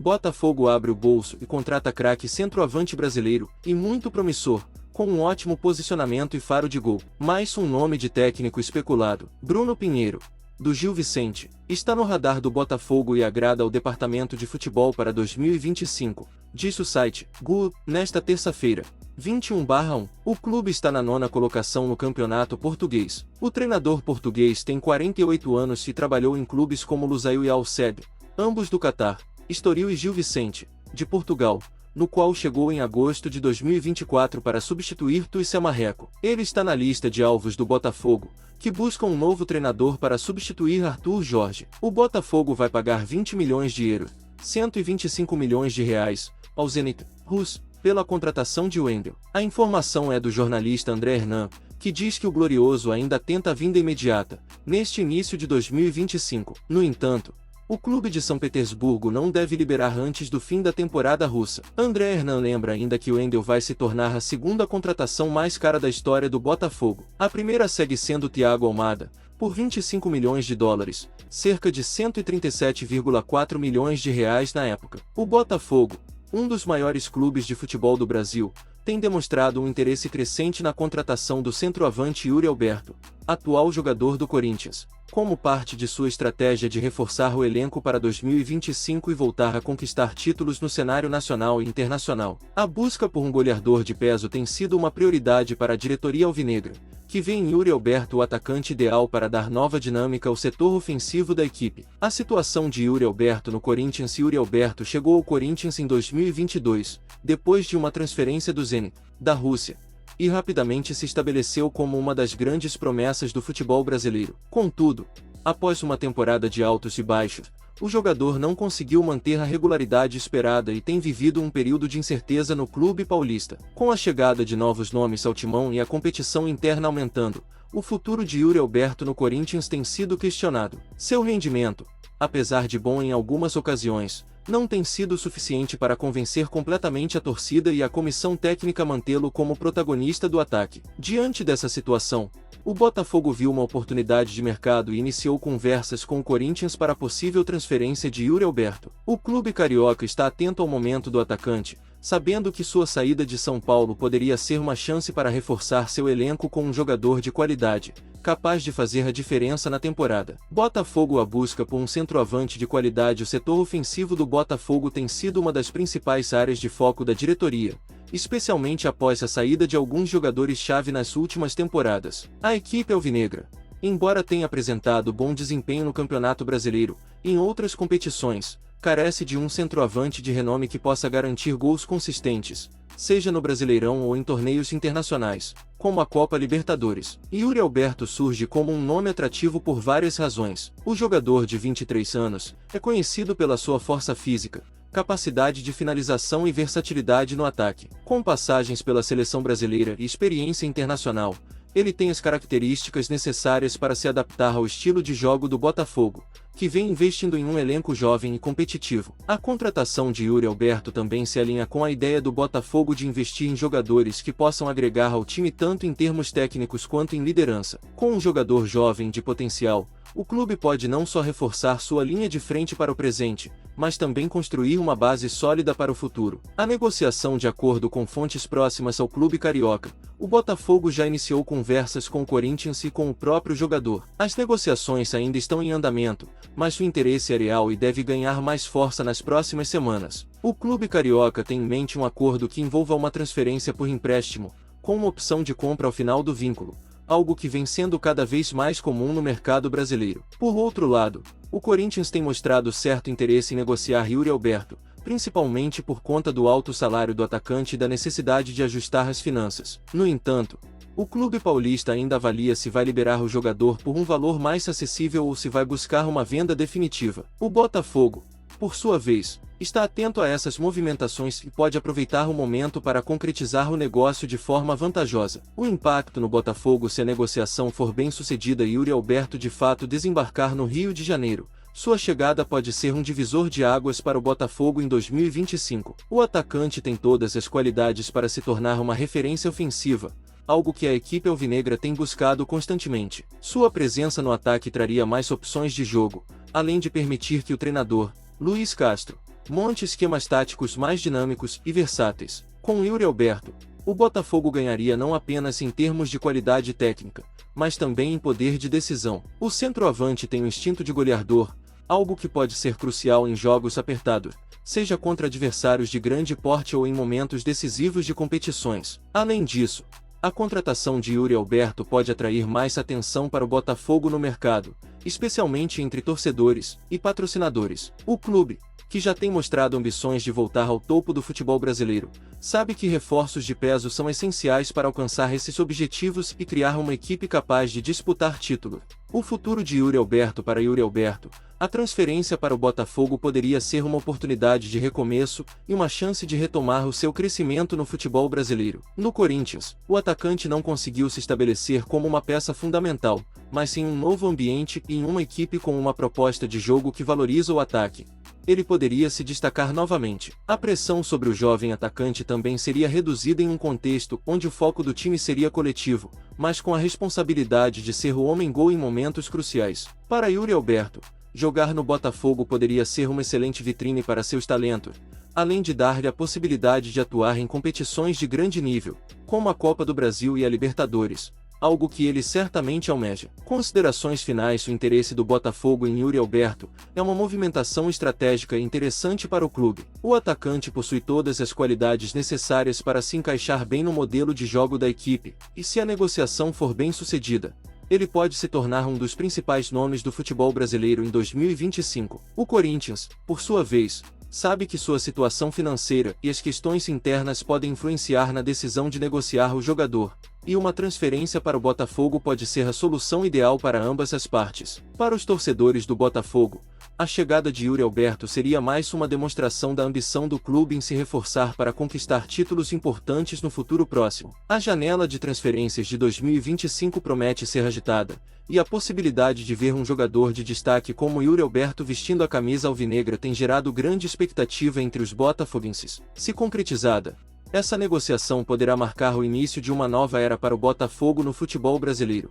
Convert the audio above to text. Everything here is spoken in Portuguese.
Botafogo abre o bolso e contrata craque centroavante brasileiro, e muito promissor, com um ótimo posicionamento e faro de gol. Mais um nome de técnico especulado, Bruno Pinheiro, do Gil Vicente, está no radar do Botafogo e agrada ao departamento de futebol para 2025, disse o site Gol, nesta terça-feira, 21/1. O clube está na 9ª colocação no campeonato português. O treinador português tem 48 anos e trabalhou em clubes como Lusail e Al-Sadd, ambos do Catar, Estoril e Gil Vicente, de Portugal, no qual chegou em agosto de 2024 para substituir Tuísse Marreco. Ele está na lista de alvos do Botafogo, que busca um novo treinador para substituir Arthur Jorge. O Botafogo vai pagar 20 milhões de euros, 125 milhões de reais, ao Zenit Rus, pela contratação de Wendel. A informação é do jornalista André Hernan, que diz que o Glorioso ainda tenta a vinda imediata, neste início de 2025. No entanto, o clube de São Petersburgo não deve liberar antes do fim da temporada russa. André Hernan lembra ainda que o Wendel vai se tornar a segunda contratação mais cara da história do Botafogo. A primeira segue sendo Thiago Almada, por 25 milhões de dólares, cerca de 137,4 milhões de reais na época. O Botafogo, um dos maiores clubes de futebol do Brasil, tem demonstrado um interesse crescente na contratação do centroavante Yuri Alberto, atual jogador do Corinthians, como parte de sua estratégia de reforçar o elenco para 2025 e voltar a conquistar títulos no cenário nacional e internacional. A busca por um goleador de peso tem sido uma prioridade para a diretoria alvinegra, que vê em Yuri Alberto o atacante ideal para dar nova dinâmica ao setor ofensivo da equipe. A situação de Yuri Alberto no Corinthians. Yuri Alberto chegou ao Corinthians em 2022, depois de uma transferência do Zenit, da Rússia, e rapidamente se estabeleceu como uma das grandes promessas do futebol brasileiro. Contudo, após uma temporada de altos e baixos, o jogador não conseguiu manter a regularidade esperada e tem vivido um período de incerteza no clube paulista. Com a chegada de novos nomes ao timão e a competição interna aumentando, o futuro de Yuri Alberto no Corinthians tem sido questionado. Seu rendimento, apesar de bom em algumas ocasiões, não tem sido suficiente para convencer completamente a torcida e a comissão técnica mantê-lo como protagonista do ataque. Diante dessa situação, o Botafogo viu uma oportunidade de mercado e iniciou conversas com o Corinthians para a possível transferência de Yuri Alberto. O clube carioca está atento ao momento do atacante, sabendo que sua saída de São Paulo poderia ser uma chance para reforçar seu elenco com um jogador de qualidade, capaz de fazer a diferença na temporada. Botafogo a busca por um centroavante de qualidade. O setor ofensivo do Botafogo tem sido uma das principais áreas de foco da diretoria, especialmente após a saída de alguns jogadores-chave nas últimas temporadas. A equipe alvinegra, embora tenha apresentado bom desempenho no Campeonato Brasileiro e em outras competições, carece de um centroavante de renome que possa garantir gols consistentes, seja no Brasileirão ou em torneios internacionais, como a Copa Libertadores. Yuri Alberto surge como um nome atrativo por várias razões. O jogador de 23 anos é conhecido pela sua força física, capacidade de finalização e versatilidade no ataque. Com passagens pela seleção brasileira e experiência internacional, ele tem as características necessárias para se adaptar ao estilo de jogo do Botafogo, que vem investindo em um elenco jovem e competitivo. A contratação de Yuri Alberto também se alinha com a ideia do Botafogo de investir em jogadores que possam agregar ao time tanto em termos técnicos quanto em liderança. Com um jogador jovem de potencial, o clube pode não só reforçar sua linha de frente para o presente, mas também construir uma base sólida para o futuro. A negociação. De acordo com fontes próximas ao clube carioca, o Botafogo já iniciou conversas com o Corinthians e com o próprio jogador. As negociações ainda estão em andamento, mas o interesse é real e deve ganhar mais força nas próximas semanas. O clube carioca tem em mente um acordo que envolva uma transferência por empréstimo, com uma opção de compra ao final do vínculo, algo que vem sendo cada vez mais comum no mercado brasileiro. Por outro lado, o Corinthians tem mostrado certo interesse em negociar Yuri Alberto, principalmente por conta do alto salário do atacante e da necessidade de ajustar as finanças. No entanto, o clube paulista ainda avalia se vai liberar o jogador por um valor mais acessível ou se vai buscar uma venda definitiva. O Botafogo, por sua vez, está atento a essas movimentações e pode aproveitar o momento para concretizar o negócio de forma vantajosa. O impacto no Botafogo. Se a negociação for bem sucedida e Yuri Alberto de fato desembarcar no Rio de Janeiro, sua chegada pode ser um divisor de águas para o Botafogo em 2025. O atacante tem todas as qualidades para se tornar uma referência ofensiva, algo que a equipe alvinegra tem buscado constantemente. Sua presença no ataque traria mais opções de jogo, além de permitir que o treinador, Luiz Castro, monte esquemas táticos mais dinâmicos e versáteis. Com Yuri Alberto, o Botafogo ganharia não apenas em termos de qualidade técnica, mas também em poder de decisão. O centroavante tem o instinto de goleador, algo que pode ser crucial em jogos apertados, seja contra adversários de grande porte ou em momentos decisivos de competições. Além disso, a contratação de Yuri Alberto pode atrair mais atenção para o Botafogo no mercado, especialmente entre torcedores e patrocinadores. O clube, que já tem mostrado ambições de voltar ao topo do futebol brasileiro, sabe que reforços de peso são essenciais para alcançar esses objetivos e criar uma equipe capaz de disputar título. O futuro de Yuri Alberto. Para Yuri Alberto, a transferência para o Botafogo poderia ser uma oportunidade de recomeço e uma chance de retomar o seu crescimento no futebol brasileiro. No Corinthians, o atacante não conseguiu se estabelecer como uma peça fundamental, mas sim um novo ambiente e em uma equipe com uma proposta de jogo que valoriza o ataque. Ele poderia se destacar novamente. A pressão sobre o jovem atacante também seria reduzida em um contexto onde o foco do time seria coletivo, mas com a responsabilidade de ser o homem-gol em momentos cruciais. Para Yuri Alberto, jogar no Botafogo poderia ser uma excelente vitrine para seus talentos, além de dar-lhe a possibilidade de atuar em competições de grande nível, como a Copa do Brasil e a Libertadores, algo que ele certamente almeja. Considerações finais. O interesse do Botafogo em Yuri Alberto é uma movimentação estratégica interessante para o clube. O atacante possui todas as qualidades necessárias para se encaixar bem no modelo de jogo da equipe, e se a negociação for bem sucedida, ele pode se tornar um dos principais nomes do futebol brasileiro em 2025. O Corinthians, por sua vez, sabe que sua situação financeira e as questões internas podem influenciar na decisão de negociar o jogador, e uma transferência para o Botafogo pode ser a solução ideal para ambas as partes. Para os torcedores do Botafogo, a chegada de Yuri Alberto seria mais uma demonstração da ambição do clube em se reforçar para conquistar títulos importantes no futuro próximo. A janela de transferências de 2025 promete ser agitada, e a possibilidade de ver um jogador de destaque como Yuri Alberto vestindo a camisa alvinegra tem gerado grande expectativa entre os botafoguenses. Se concretizada, essa negociação poderá marcar o início de uma nova era para o Botafogo no futebol brasileiro.